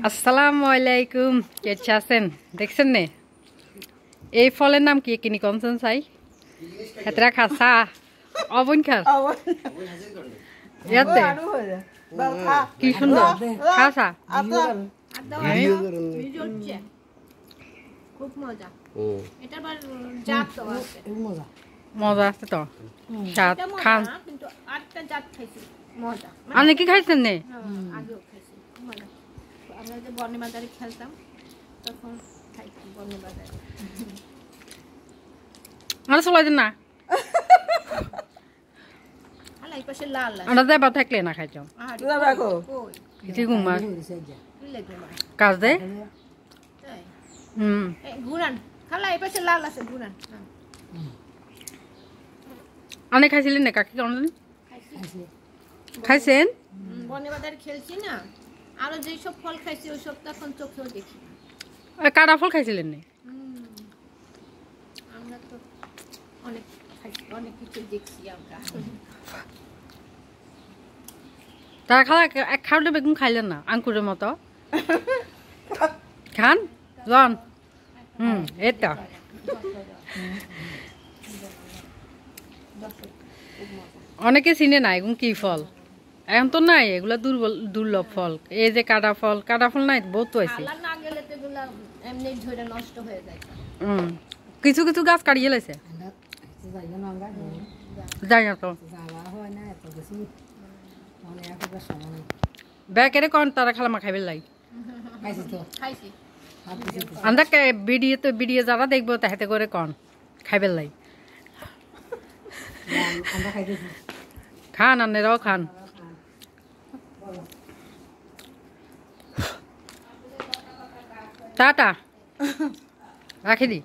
আসসালামু আলাইকুম, কেমন আছেন? দেখছেন নে এই ফলের নাম কি কিনি কমছেন চাই হেতরা খাসা অবন খার ইয়াতে কি সুন্দর খাসা খুব মজা এটা আবার জাত তো আছে মজা আছে তো স্বাদ খান কিন্তু আটটা জাত খাইছি মজা আপনি কি খাইছেন নে আগেও খাইছি মজা আমরা যে বর্ণি বাজারে খেলতাম তখন খাইছি বর্ণি বাজারে আর চলাই দেন না আলাই পাশে লাল লাল আমরা যাবা থাকলে না খাইছো যাবা কো কই কিছু ঘুমা ইলে ঘুমাই কাজ দে তাই এই ঘুরান খালা এই পাশে লাল আছে ঘুরান আপনি খাইছিলেন না কাকি কেমন খাইছি খাইছেন বর্ণি বাজারে খেলছি না আরো যেই সব ফল খাইছি ওই সব তখন চোখেও দেখি কাটা ফল খাইছিলেন না আমরা তো অনেক খাইছি অনেক কিছু দেখছি আমরা তারা খাওয়া এক খাওয়াটা বেগুন খাইলেন না আঙ্কুরের মতো খান জন এই তো অনেকে চিনে না এগুলো কি ফল এখন তো নাই এগুলা দুর্লভ ফল এই যে কাটা ফল নাই বহুত আছে আলা না গেলে তো এগুলা এমনি ঝরে নষ্ট হয়ে যায় কিছু কিছু গাছ কাটিয়ে লাইছে যাই না তো ব্যাকেরে কন তারা খালামা খাইবে লাই খাইছি আমরা ভিডিও যারা দেখবো তাহাতে করে কন খাইবে লাই খান আনেরাও খান টাটা রাখি দি